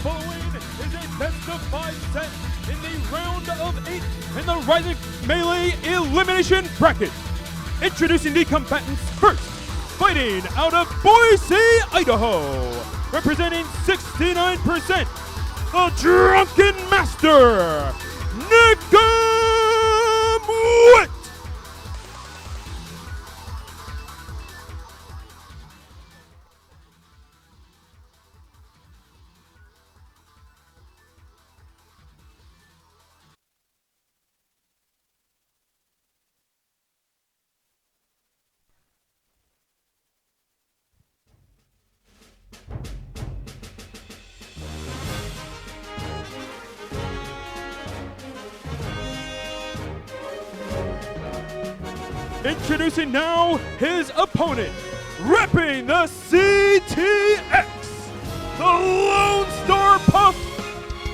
following is a best-of-5 set in the round of 8 in the Rising Melee Elimination Bracket. Introducing the combatants first, fighting out of Boise, Idaho, representing 69%, the Drunken Master, Nickemwit! Introducing now his opponent, repping the CTX, the Lone Star Puff,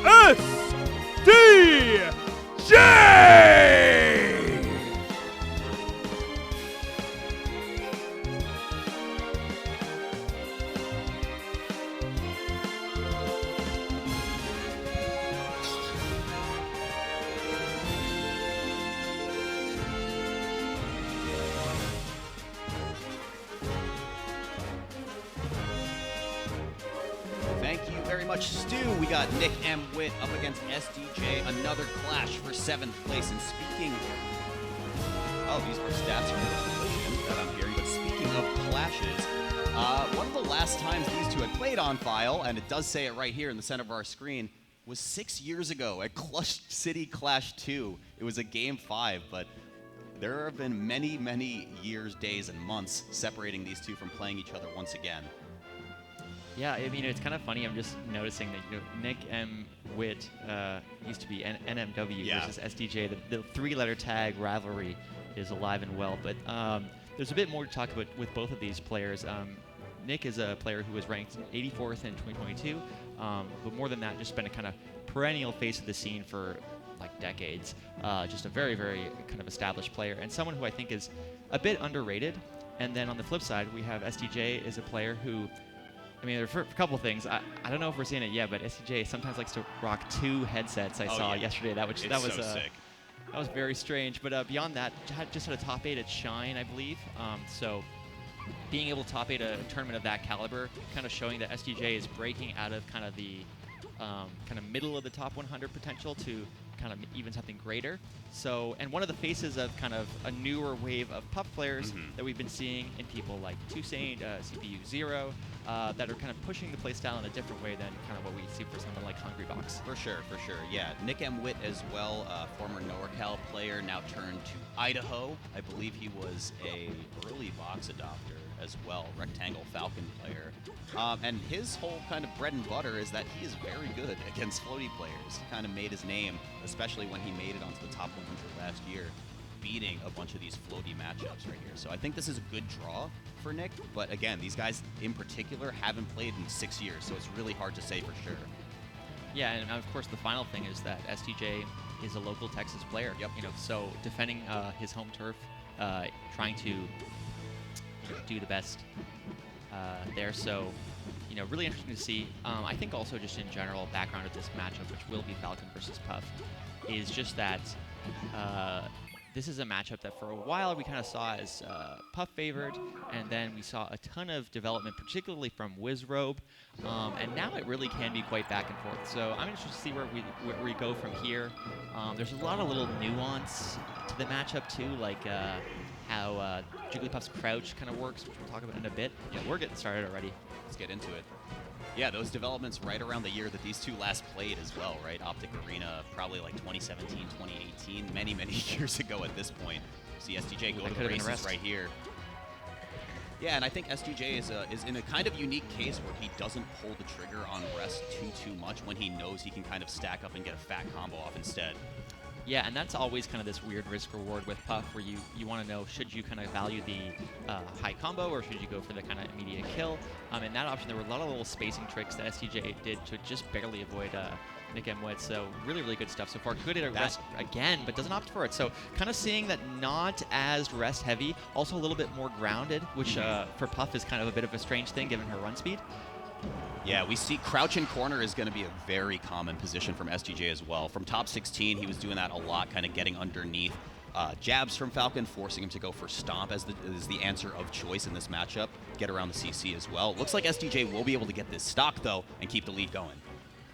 SDJ! Thank you very much, Stu. We got Nickemwit up against SDJ, another clash for 7th place. And speaking, these are stats from the collision that I'm hearing. But speaking of clashes, one of the last times these two had played on file, and it does say it right here in the center of our screen, was 6 years ago at Clutch City Clash 2. It was a Game 5, but there have been many, many years, days, and months separating these two from playing each other once again. Yeah, I mean, it's kind of funny. I'm just noticing that, Nickemwit used to be NMW versus SDJ. The 3-letter tag rivalry is alive and well. But there's a bit more to talk about with both of these players. Nick is a player who was ranked 84th in 2022. But more than that, just been a kind of perennial face of the scene for like decades. Just a very, very kind of established player and someone who I think is a bit underrated. And then on the flip side, we have SDJ is a player who, I mean, for a couple things. I don't know if we're seeing it yet, but SDJ sometimes likes to rock 2 headsets. I saw yesterday. That was sick. That was very strange. But beyond that, just had a top 8 at Shine, I believe. So being able to top 8 a tournament of that caliber, kind of showing that SDJ is breaking out of kind of the kind of middle of the top 100 potential to kind of even something greater. So, and one of the faces of kind of a newer wave of Puff players that we've been seeing in people like Toussaint, CPU Zero, that are kind of pushing the playstyle in a different way than kind of what we see for someone like Hungrybox. For sure. Yeah, Nickemwit as well, former NorCal player, now turned to Idaho. I believe he was a early Vox adopter as well, Rectangle Falcon player. And his whole kind of bread and butter is that he is very good against floaty players. He kind of made his name, especially when he made it onto the top 100 last year, beating a bunch of these floaty matchups right here. So I think this is a good draw for Nick, but again, these guys in particular haven't played in 6 years, so it's really hard to say for sure. Yeah, and of course the final thing is that SDJ is a local Texas player. Yep. So defending his home turf, trying to do the best there. So, really interesting to see. I think also just in general, background of this matchup, which will be Falcon versus Puff, is just that this is a matchup that for a while we kind of saw as Puff favored, and then we saw a ton of development, particularly from Wizrobe, and now it really can be quite back and forth. So I'm interested to see where we go from here. There's a lot of little nuance to the matchup too, like how Jigglypuff's crouch kind of works, which we'll talk about in a bit. Yeah, we're getting started already. Let's get into it. Yeah, those developments right around the year that these two last played as well, right? Optic Arena, probably like 2017, 2018, many, many years ago at this point. See SDJ go to the races right here. Yeah, and I think SDJ is in a kind of unique case where he doesn't pull the trigger on rest too much when he knows he can kind of stack up and get a fat combo off instead. Yeah, and that's always kind of this weird risk-reward with Puff, where you want to know, should you kind of value the high combo, or should you go for the kind of immediate kill? In that option, there were a lot of little spacing tricks that SDJ did to just barely avoid Nickemwit, so really, really good stuff so far. Good at rest again, but doesn't opt for it. So kind of seeing that not as rest-heavy, also a little bit more grounded, which for Puff is kind of a bit of a strange thing given her run speed. Yeah, we see crouch in corner is going to be a very common position from SDJ as well. From top 16, he was doing that a lot, kind of getting underneath jabs from Falcon, forcing him to go for stomp as the answer of choice in this matchup. Get around the CC as well. Looks like SDJ will be able to get this stock, though, and keep the lead going.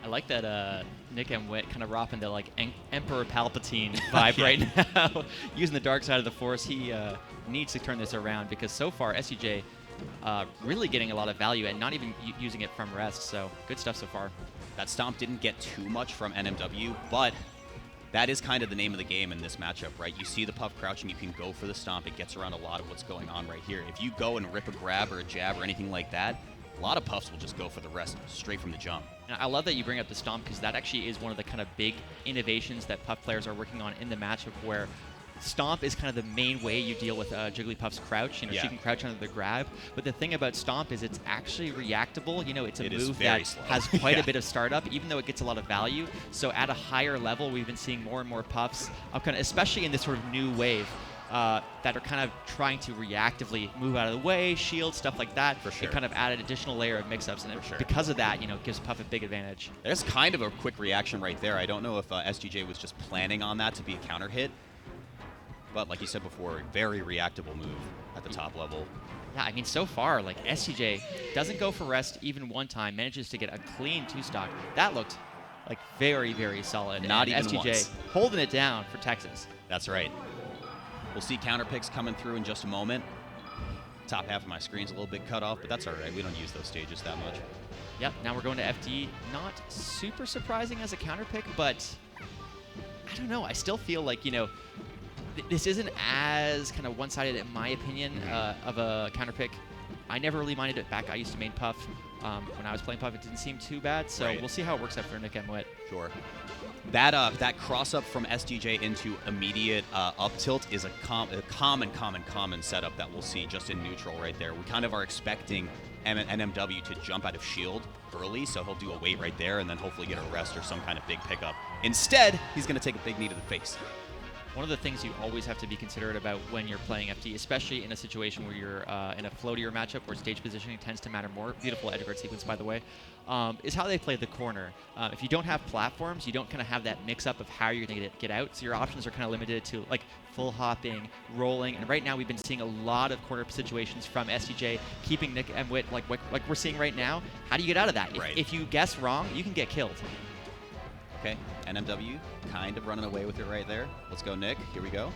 I like that Nickemwit kind of rocking the like Emperor Palpatine vibe right now. Using the dark side of the Force, he needs to turn this around because so far SDJ really getting a lot of value and not even using it from rest. So good stuff so far. That stomp didn't get too much from NMW, but that is kind of the name of the game in this matchup, right? You see the Puff crouching, you can go for the stomp. It gets around a lot of what's going on right here. If you go and rip a grab or a jab or anything like that, a lot of Puffs will just go for the rest straight from the jump. And I love that you bring up the stomp because that actually is one of the kind of big innovations that Puff players are working on in the matchup where stomp is kind of the main way you deal with Jigglypuff's crouch. You know, she can crouch under the grab. But the thing about stomp is it's actually reactable. You know, it's a move that has quite a bit of startup, even though it gets a lot of value. So at a higher level, we've been seeing more and more Puffs, especially in this sort of new wave, that are kind of trying to reactively move out of the way, shield, stuff like that. For sure. It kind of added additional layer of mix-ups, and because of that, you know, it gives Puff a big advantage. There's kind of a quick reaction right there. I don't know if SDJ was just planning on that to be a counter hit. But like you said before, very reactable move at the top level. Yeah, I mean, so far, like, SDJ doesn't go for rest even one time, manages to get a clean 2-stock. That looked, like, very, very solid. Not and even SDJ once. holding it down for Texas. That's right. We'll see counter picks coming through in just a moment. Top half of my screen's a little bit cut off, but that's all right. We don't use those stages that much. Yep, now we're going to FD. Not super surprising as a counter pick, but I don't know. I still feel like, you know, this isn't as kind of one-sided, in my opinion, of a counter pick. I never really minded it back. I used to main Puff. When I was playing Puff, it didn't seem too bad. So we'll see how it works out for Nickemwit. Sure. That cross-up from SDJ into immediate up tilt is a common setup that we'll see just in neutral right there. We kind of are expecting NMW to jump out of shield early, so he'll do a wait right there and then hopefully get a rest or some kind of big pickup. Instead, he's going to take a big knee to the face. One of the things you always have to be considerate about when you're playing FD, especially in a situation where you're in a floatier matchup where stage positioning tends to matter more, beautiful edge guard sequence, by the way, is how they play the corner. If you don't have platforms, you don't kind of have that mix-up of how you're going to get out, so your options are kind of limited to, like, full hopping, rolling, and right now we've been seeing a lot of corner situations from SDJ, keeping Nickemwit like we're seeing right now. How do you get out of that? If you guess wrong, you can get killed. Okay, NMW kind of running away with it right there. Let's go, Nick. Here we go.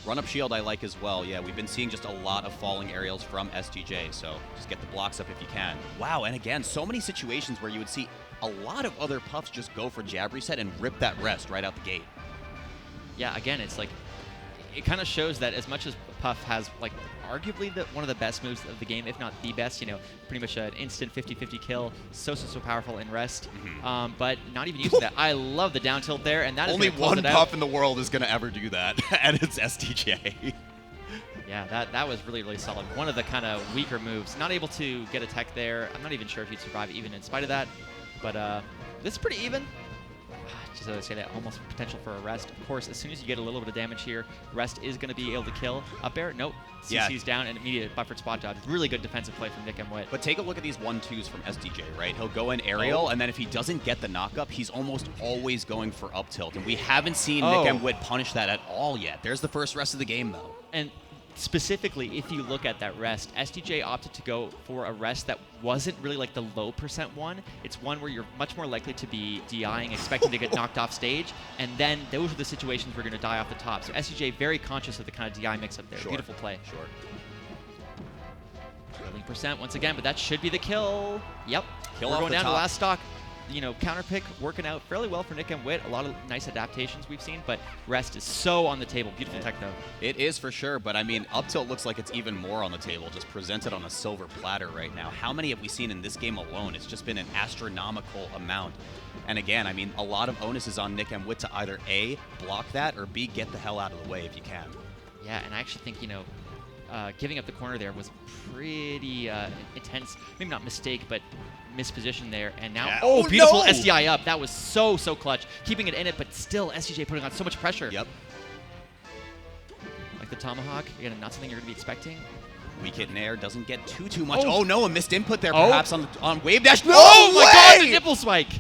Run-up shield I like as well. Yeah, we've been seeing just a lot of falling aerials from SDJ, so just get the blocks up if you can. Wow, and again, so many situations where you would see a lot of other Puffs just go for jab reset and rip that rest right out the gate. Yeah, again, it's like, it kind of shows that as much as Puff has, like, arguably one of the best moves of the game, if not the best, you know, pretty much an instant 50-50 kill, so powerful in rest, but not even using that. I love the down tilt there, and that only is only one Puff in the world is going to ever do that, and it's SDJ. Yeah, that was really, really solid. One of the kind of weaker moves. Not able to get a tech there. I'm not even sure if he'd survive even in spite of that, but this is pretty even. Just as I say that, almost potential for a rest. Of course, as soon as you get a little bit of damage here, rest is going to be able to kill. Up air, nope. CC's down and immediate buffered spot dodge. Really good defensive play from Nickemwit. But take a look at these 1-2s from SDJ, right? He'll go in aerial, and then if he doesn't get the knock-up, he's almost always going for up tilt. And we haven't seen Nickemwit punish that at all yet. There's the first rest of the game, though. And specifically, if you look at that rest, SDJ opted to go for a rest that wasn't really like the low percent one. It's one where you're much more likely to be DIing, expecting to get knocked off stage, and then those are the situations we're going to die off the top. So SDJ very conscious of the kind of DI mix-up there. Beautiful play. Sure. Killing percent once again, but that should be the kill. Yep. Kill We're off going the down top. to last stock. You know, counter pick working out fairly well for Nickemwit. A lot of nice adaptations we've seen, but rest is so on the table. Beautiful tech, though. It is for sure, but I mean, up tilt looks like it's even more on the table, just presented on a silver platter right now. How many have we seen in this game alone? It's just been an astronomical amount. And again, I mean, a lot of onus is on Nickemwit to either A, block that, or B, get the hell out of the way if you can. Yeah, and I actually think, you know, giving up the corner there was pretty intense. Maybe not mistake, but misposition there. And now, beautiful SDI up. That was so clutch. Keeping it in it, but still SDJ putting on so much pressure. Yep. Like the tomahawk, again, not something you're going to be expecting. Weak hit in air, doesn't get too much. Oh no, a missed input there perhaps on wave dash. No Oh my god, way! the nipple spike!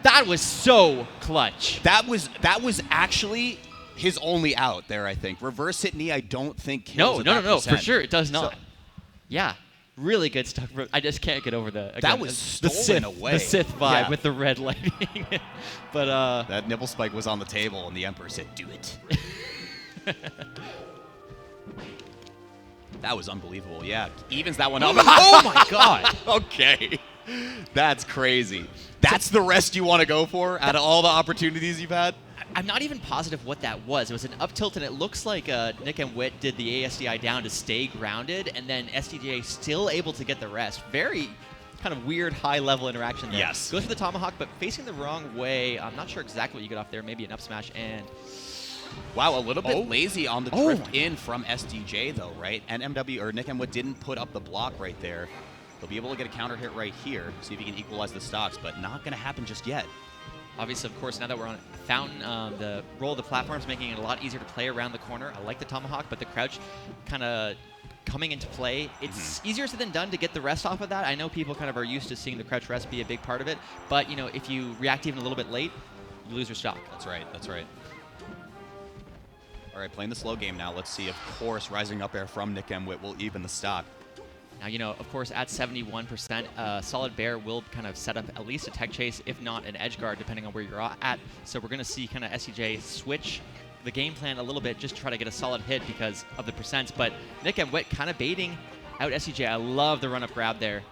That was so clutch. That was actually his only out there, I think. Reverse hit knee, I don't think kills No, for sure, it does not. So, yeah, really good stuff. I just can't get over the that was stolen away. The Sith vibe Yeah. with the red lighting. But that nipple spike was on the table, and the Emperor said, "Do it." That was unbelievable. Yeah, evens that one up. Oh my god. Okay, that's crazy. That's the rest you want to go for out of all the opportunities you've had? I'm not even positive what that was. It was an up tilt, and it looks like Nickemwit did the ASDI down to stay grounded, and then SDJ still able to get the rest. Very kind of weird high-level interaction there. Yes. Goes for the tomahawk, but facing the wrong way. I'm not sure exactly what you get off there. Maybe an up smash, and Wow, a little bit lazy on the drift in from SDJ, though, right? And Nickemwit didn't put up the block right there. He'll be able to get a counter hit right here, see if he can equalize the stocks, but not going to happen just yet. obviously, of course, now that we're on Fountain, the roll of the platforms making it a lot easier to play around the corner. I like the tomahawk, but the crouch kind of coming into play. It's easier said than done to get the rest off of that. I know people kind of are used to seeing the crouch rest be a big part of it, but you know, if you react even a little bit late, you lose your stock. That's right, that's right. All right, playing the slow game now. Let's see, of course, rising up air from Nickemwit will even the stock. Now, you know, of course, at 71%, Solid Bear will kind of set up at least a tech chase, if not an edge guard, depending on where you're at. So we're going to see kind of SDJ switch the game plan a little bit just to try to get a solid hit because of the percents. But Nickemwit kind of baiting out SDJ. I love the run-up grab there.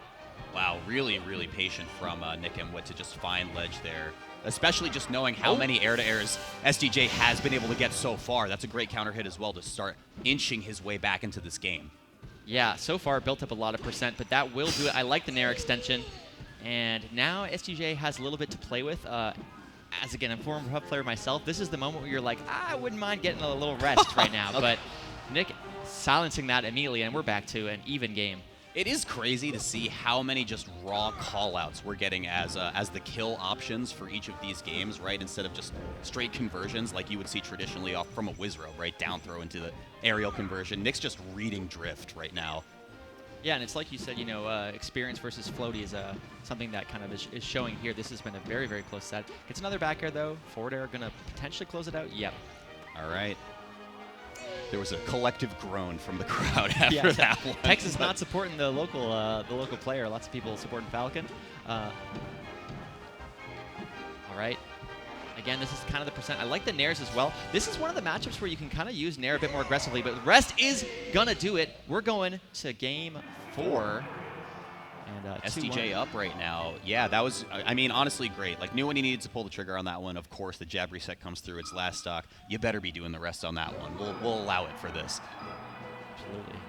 Wow, really, really patient from Nickemwit to just find ledge there. Especially just knowing how many air-to-airs SDJ has been able to get so far. That's a great counter hit as well to start inching his way back into this game. Yeah, so far built up a lot of percent, but that will do it. I like the Nair extension. And now SDJ has a little bit to play with. As, again, a former Puff player myself, this is the moment where you're like, I wouldn't mind getting a little rest right now. Okay. But Nick silencing that immediately, and we're back to an even game. It is crazy to see how many just raw callouts we're getting as the kill options for each of these games, right? Instead of just straight conversions like you would see traditionally off from a Wizro, right? Down throw into the aerial conversion. Nick's just reading drift right now. Yeah, and it's like you said, you know, experience versus floaty is something that kind of is showing here. This has been a very, very close set. Gets another back air, though. Forward air going to potentially close it out. Yep. All right. There was a collective groan from the crowd after that one. Texas not supporting the local player. Lots of people supporting Falcon. All right. Again, this is kind of the percent. I like the Nairs as well. This is one of the matchups where you can kind of use Nair a bit more aggressively, but the rest is going to do it. We're going to game 4. And SDJ up right now. Yeah, that was, I mean, honestly great. Like, knew when he needed to pull the trigger on that one. Of course, the jab reset comes through its last stock. You better be doing the rest on that one. We'll allow it for this. Absolutely.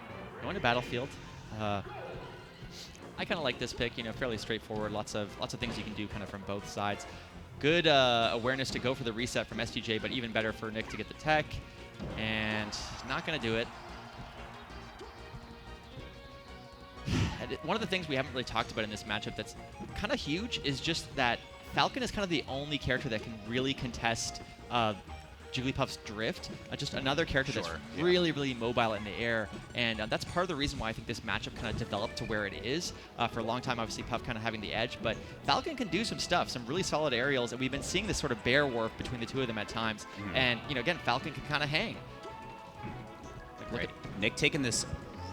Going to Battlefield. I kind of like this pick. You know, fairly straightforward. Lots of things you can do kind of from both sides. Good awareness to go for the reset from SDJ, but even better for Nick to get the tech. And not going to do it. One of the things we haven't really talked about in this matchup that's kind of huge is just that Falcon is kind of the only character that can really contest Jigglypuff's drift. Just another character that's really, really mobile in the air. And that's part of the reason why I think this matchup kind of developed to where it is. For a long time, obviously, Puff kind of having the edge. But Falcon can do some stuff, some really solid aerials. And we've been seeing this sort of bear warp between the two of them at times. And, you know, again, Falcon can kind of hang. Right. Nick taking this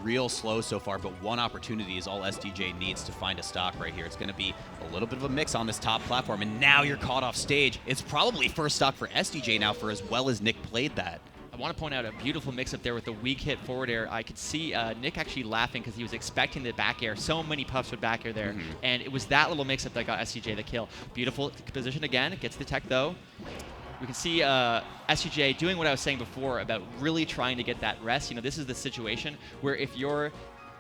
real slow so far, but one opportunity is all SDJ needs to find a stock right here. It's going to be a little bit of a mix on this top platform, and now you're caught off stage. It's probably first stock for SDJ now for as well as Nick played that. I want to point out a beautiful mix-up there with the weak hit forward air. I could see Nick actually laughing because he was expecting the back air. So many Puffs with back air there. And it was that little mix-up that got SDJ the kill. Beautiful position again. Gets the tech, though. We can see SDJ doing what I was saying before about really trying to get that rest. You know, this is the situation where if you're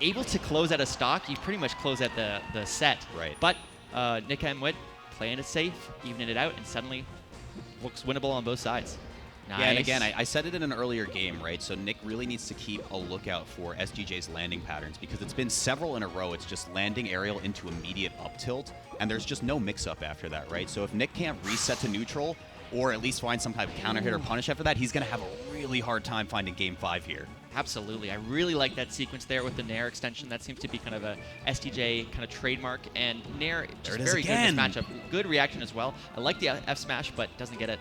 able to close at a stock, you pretty much close at the set. Right. But Nickemwit playing it safe, evening it out, and suddenly looks winnable on both sides. Nice. Yeah, and again, I said it in an earlier game, right? So Nick really needs to keep a lookout for SDJ's landing patterns because it's been several in a row. It's just landing aerial into immediate up tilt, and there's just no mix-up after that, right? So if Nick can't reset to neutral, or at least find some type of counter hit or punish after that, he's going to have a really hard time finding game 5 here. Absolutely. I really like that sequence there with the Nair extension. That seems to be kind of a SDJ kind of trademark. And Nair, just very good in this matchup. Good reaction as well. I like the F smash, but doesn't get it.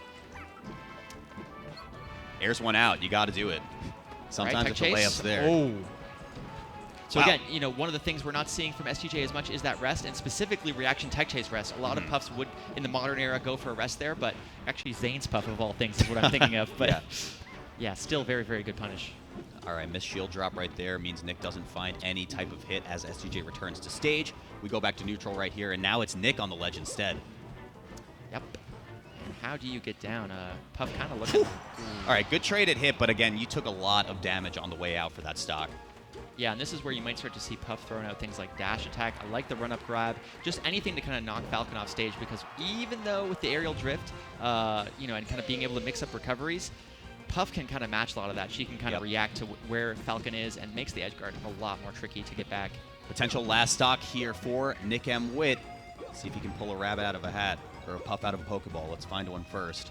Airs one out. You got to do it. Sometimes it's a layups there. Oh. So again, you know, one of the things we're not seeing from SDJ as much is that rest, and specifically reaction tech chase rest. A lot of Puffs would, in the modern era, go for a rest there, but actually Zane's Puff of all things is what I'm thinking of. But yeah, still very, very good punish. All right, missed shield drop right there means Nick doesn't find any type of hit as SDJ returns to stage. We go back to neutral right here, and now it's Nick on the ledge instead. Yep. And how do you get down? Puff kind of looking. All right, good traded hit, but again, you took a lot of damage on the way out for that stock. Yeah, and this is where you might start to see Puff throwing out things like dash attack. I like the run-up grab, just anything to kind of knock Falcon off stage, because even though with the aerial drift, you know, and kind of being able to mix up recoveries, Puff can kind of match a lot of that. She can kind of react to where Falcon is and makes the edge guard a lot more tricky to get back. Potential last stock here for Nickemwit. See if he can pull a rabbit out of a hat or a Puff out of a Pokeball. Let's find one first.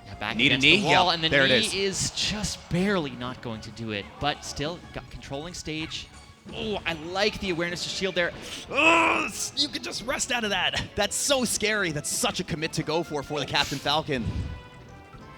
Yeah, back Need against a knee? the wall, Yep, and the there knee it is just barely not going to do it, but still got controlling stage. Oh, I like the awareness to shield there. Oh, you can just rest out of that. That's so scary. That's such a commit to go for the Captain Falcon.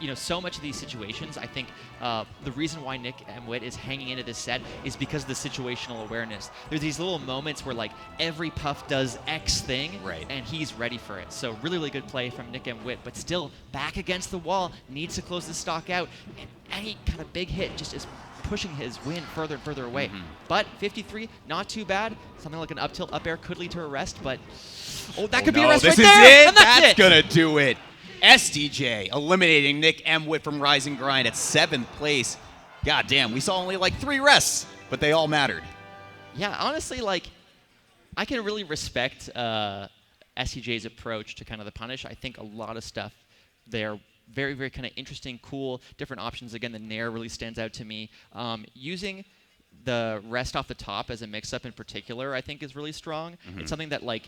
You know, so much of these situations, I think the reason why Nickemwit is hanging into this set is because of the situational awareness. There's these little moments where, like, every Puff does X thing, and he's ready for it. So really, really good play from Nickemwit, but still back against the wall, needs to close the stock out, and any kind of big hit just is pushing his win further and further away. But 53, not too bad. Something like an up tilt up air could lead to a rest, but that could be a rest right there. This is it. And that's gonna do it. SDJ eliminating Nickemwit from Rise and Grind at 7th place. God damn, we saw only like 3 rests, but they all mattered. Yeah, honestly, like, I can really respect SDJ's approach to kind of the punish. I think a lot of stuff there, very, very kind of interesting, cool, different options. Again, the Nair really stands out to me. Using the rest off the top as a mix-up in particular, I think is really strong. It's something that, like,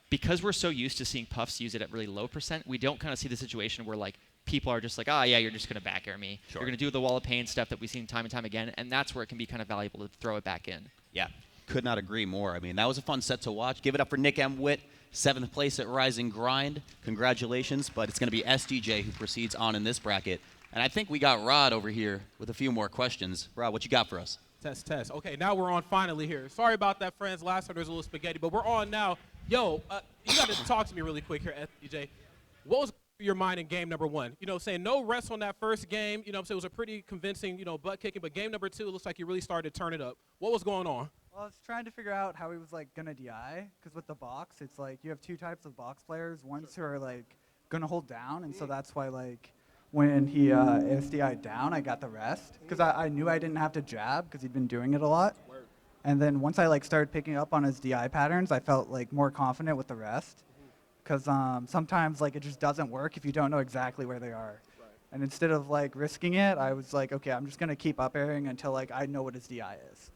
because we're so used to seeing Puffs use it at really low percent, we don't kind of see the situation where, like, people are just like, oh, yeah, you're just going to back air me. You're going to do the wall of pain stuff that we've seen time and time again, and that's where it can be kind of valuable to throw it back in. Yeah, could not agree more. I mean, that was a fun set to watch. Give it up for Nickemwit, 7th place at Rise and Grind. Congratulations, but it's going to be SDJ who proceeds on in this bracket. And I think we got Rod over here with a few more questions. Rod, what you got for us? Test. Okay, now we're on finally here. Sorry about that, friends. Last time there was a little spaghetti, but we're on now. Yo, you got to talk to me really quick here, SDJ. What was your mind in game number 1? You know, saying no rest on that first game. You know, so it was a pretty convincing, you know, butt kicking. But game number 2, it looks like you really started to turn it up. What was going on? Well, I was trying to figure out how he was, like, going to DI. Because with the box, it's like you have 2 types of box players. Ones who are, like, going to hold down. And so that's why, like, when he SDI'd down, I got the rest. Because I knew I didn't have to jab because he'd been doing it a lot. And then once I, like, started picking up on his DI patterns, I felt, like, more confident with the rest. Because sometimes, like, it just doesn't work if you don't know exactly where they are. And instead of, like, risking it, I was like, okay, I'm just going to keep up airing until, like, I know what his DI is.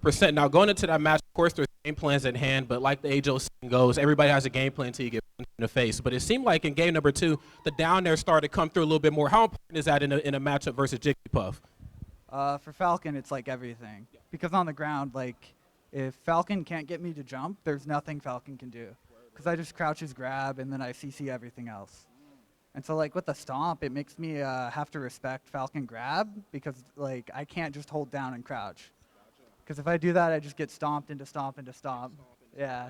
100%. Now, going into that match, of course, there's game plans at hand. But like the age-old saying goes, everybody has a game plan until you get punched in the face. But it seemed like in game number 2, the down there started to come through a little bit more. How important is that in a matchup versus Jigglypuff? For Falcon, it's like everything. Because on the ground, like, if Falcon can't get me to jump, there's nothing Falcon can do. Because I just crouch his grab, and then I CC everything else. And so, like, with the stomp, it makes me have to respect Falcon grab, because, like, I can't just hold down and crouch. Because if I do that, I just get stomped into stomp into stomp. Yeah.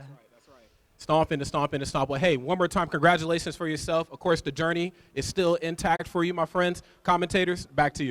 Stomp into stomp into stomp. Well, hey, one more time, congratulations for yourself. Of course, the journey is still intact for you, my friends. Commentators, back to you.